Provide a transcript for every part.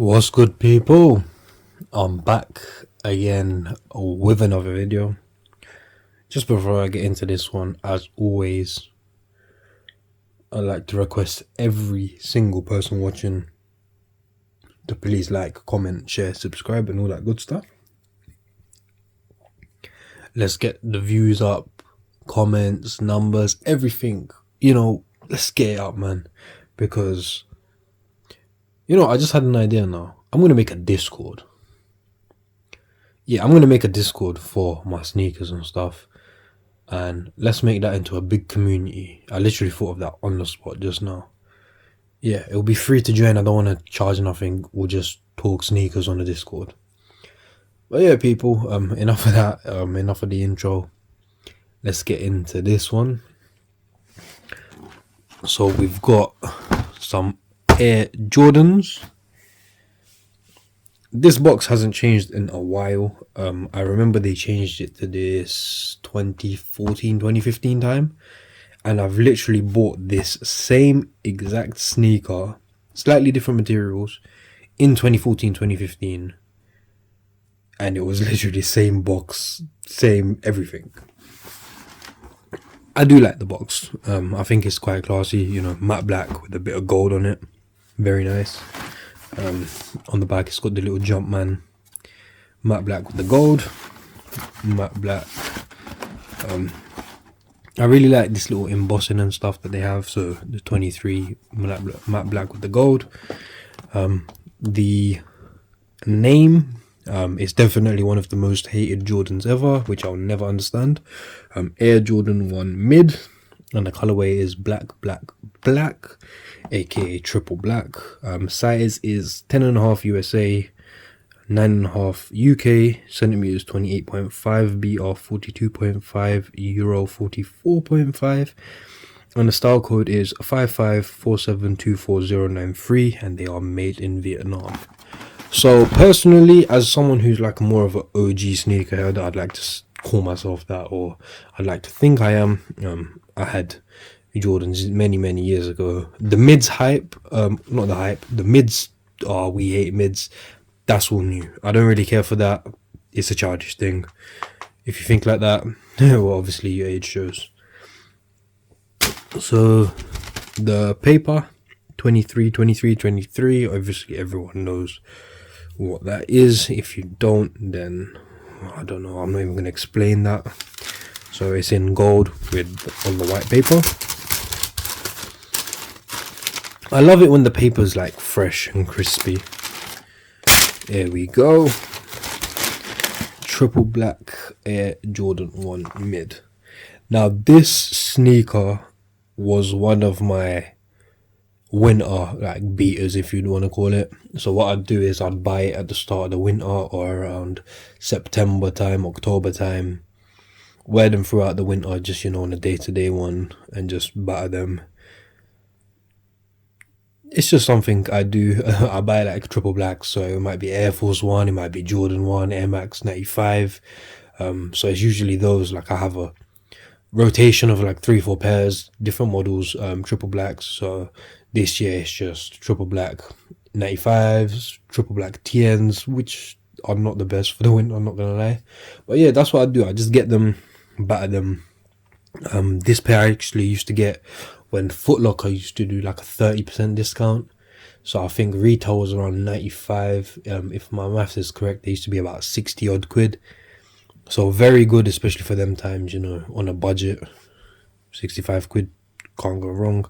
What's good, people? I'm back again with another video. Just before I get into this one, as always, I'd like to request every single person watching to please like, comment, share, subscribe and all that good stuff. Let's get the views up, comments, numbers, everything. Let's get it up, man. Because I just had an idea now. I'm going to make a Discord. I'm going to make a Discord for my sneakers and stuff. And let's make that into a big community. I literally thought of that on the spot just now. Yeah, it'll be free to join. I don't want to charge nothing. We'll just talk sneakers on the Discord. But yeah, people, enough of that. Enough of the intro. Let's get into this one. So we've got some Air Jordans. This box hasn't changed in a while. I remember they changed it to this 2014, 2015 time. And I've literally bought this same exact sneaker, slightly different materials, in 2014, 2015. And it was literally same box, same everything. I do like the box. I think it's quite classy, matte black with a bit of gold on it. Very nice. On the back it's got the little Jumpman, matte black with the gold, matte black. I really like this little embossing and stuff that they have. So the 23 matte black with the gold. The name is definitely one of the most hated Jordans ever, which I'll never understand. Air Jordan 1 mid, and the colorway is black, aka triple black. Size is 10.5 USA, 9.5 UK, centimeters 28.5, BR 42.5, Euro 44.5, and the style code is 5547240093, and they are made in Vietnam. So personally, as someone who's like more of an OG sneakerhead, I'd like to call myself that, or I'd like to think I am. I had Jordans many years ago. The mids hype, not the hype, the mids, we hate mids, that's all new. I don't really care for that. It's a childish thing. If you think like that, well, obviously your age shows. So the paper 23, obviously everyone knows what that is. If you don't, then I don't know, I'm not even going to explain that. So it's in gold on the white paper. I love it when the paper's like fresh and crispy. There we go. Triple black Air Jordan 1 mid. Now this sneaker was one of my winter like beaters, if you'd want to call it. So what I'd do is I'd buy it at the start of the winter or around September time, October time, wear them throughout the winter, just on a day-to-day one, and just batter them. It's just something I do. I buy like triple black, so it might be Air Force 1, it might be Jordan 1, Air Max 95. So it's usually those. Like I have a rotation of like 3-4 pairs, different models, triple blacks. So this year it's just triple black 95s, triple black TNs, which are not the best for the winter, I'm not gonna lie. But yeah, that's what I do. I just get them, batter them. This pair I actually used to get when Foot Locker used to do like a 30% discount. So I think retail was around 95. If my maths is correct, they used to be about 60 odd quid. So very good, especially for them times, on a budget. 65 quid, can't go wrong.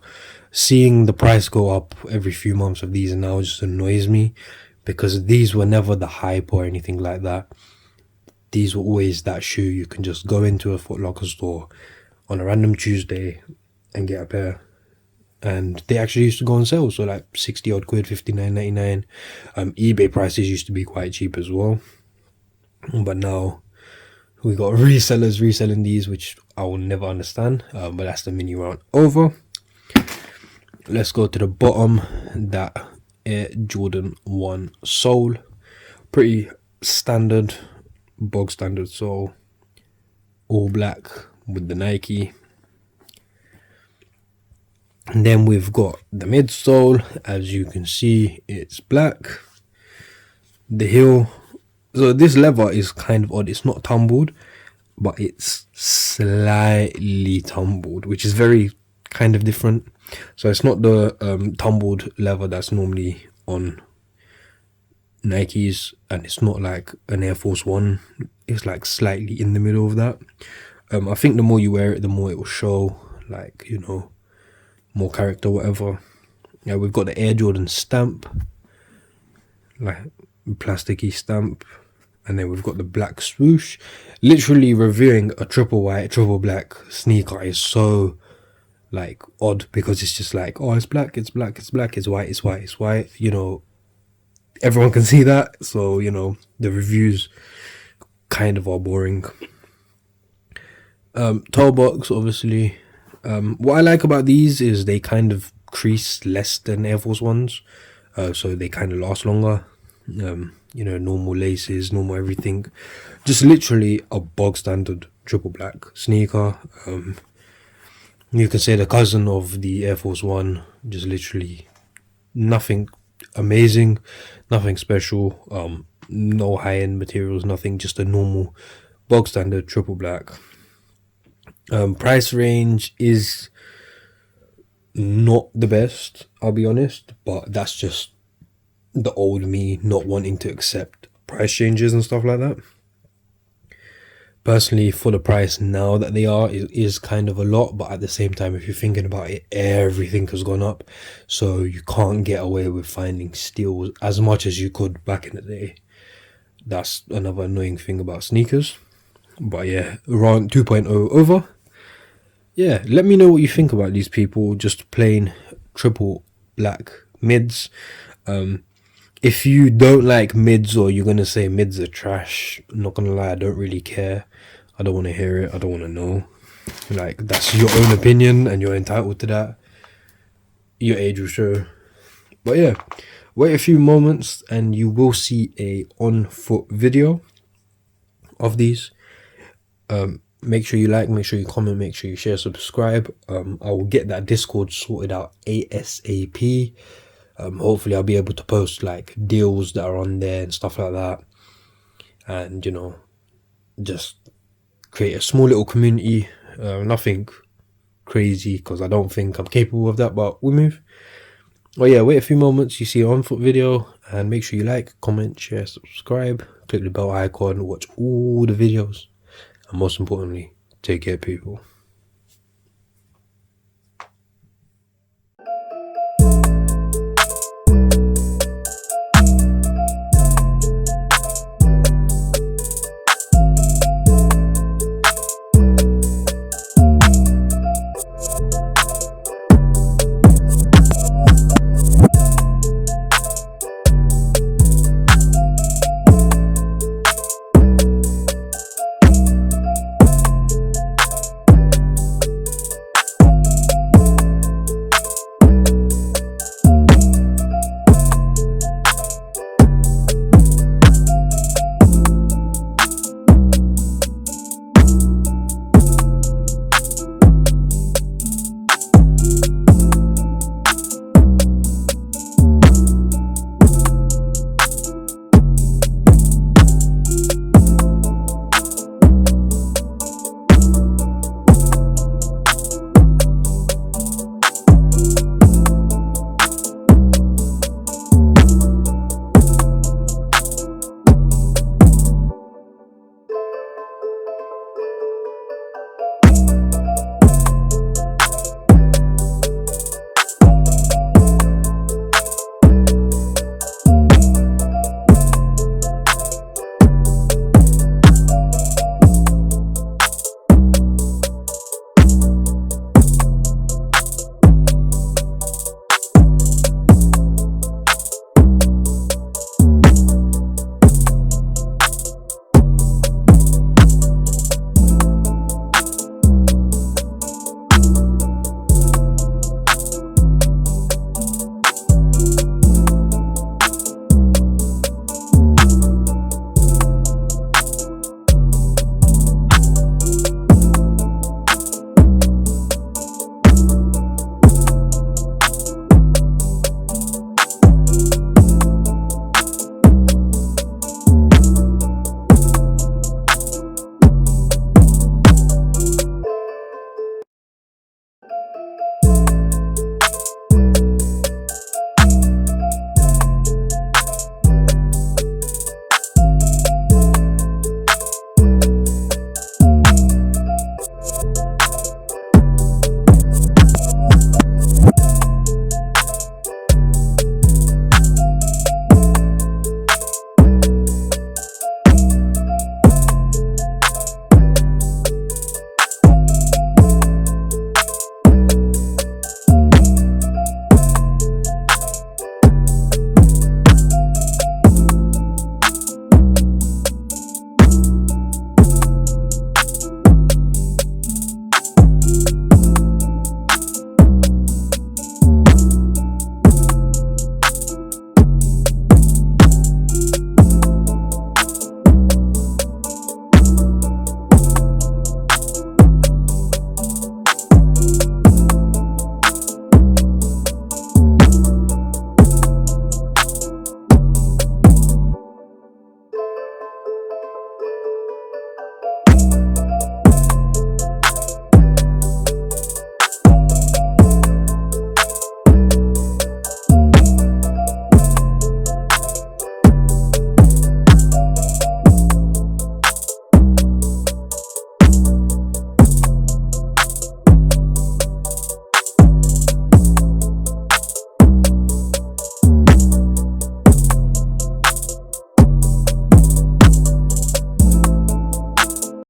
Seeing the price go up every few months of these now just annoys me, because these were never the hype or anything like that. These were always that shoe you can just go into a Foot Locker store on a random Tuesday and get a pair. And they actually used to go on sale, so like 60 odd quid, 59.99. eBay prices used to be quite cheap as well, but now we got resellers reselling these, which I will never understand. But that's the mini round over. Let's go to the bottom. That Air Jordan 1 sole, pretty standard, bog standard sole, all black with the Nike. And then we've got the midsole. As you can see, it's black. The heel, so this leather is kind of odd. It's not tumbled, but it's slightly tumbled, which is very kind of different. So it's not the tumbled leather that's normally on Nikes, and it's not like an Air Force One. It's like slightly in the middle of that. I think the more you wear it, the more it will show, like, you know, more character, whatever. Yeah, we've got the Air Jordan stamp, like plasticky stamp, and then we've got the black swoosh. Literally reviewing a triple white, triple black sneaker is so like odd, because it's just like, oh, it's black, it's black, it's black, it's white, it's white, it's white. You know, everyone can see that. So, you know, the reviews kind of are boring. Toe box, obviously. What I like about these is they kind of crease less than Air Force Ones, so they kind of last longer. You know, normal laces, normal everything. Just literally a bog standard triple black sneaker. You can say the cousin of the Air Force One. Just literally nothing amazing, nothing special. No high end materials, nothing. Just a normal bog standard triple black. Price range is not the best, I'll be honest, but that's just the old me not wanting to accept price changes and stuff like that. Personally, for the price now that they are, it is kind of a lot, but at the same time, if you're thinking about it, everything has gone up, so you can't get away with finding steals as much as you could back in the day. That's another annoying thing about sneakers. But yeah, around 2.0 over. Yeah, let me know what you think about these people, just plain triple black mids. If you don't like mids, or you're gonna say mids are trash, I'm not gonna lie, I don't really care. I don't want to hear it, I don't want to know. Like, that's your own opinion and you're entitled to that. Your age will show. But yeah, wait a few moments and you will see a on foot video of these. Make sure you like, make sure you comment, make sure you share, subscribe. I will get that Discord sorted out ASAP. Hopefully I'll be able to post like deals that are on there and stuff like that, and, you know, just create a small little community. Nothing crazy, because I don't think I'm capable of that, but we'll move. Well, yeah, wait a few moments, you see an on foot video, and make sure you like, comment, share, subscribe, click the bell icon, watch all the videos. And most importantly, take care, people.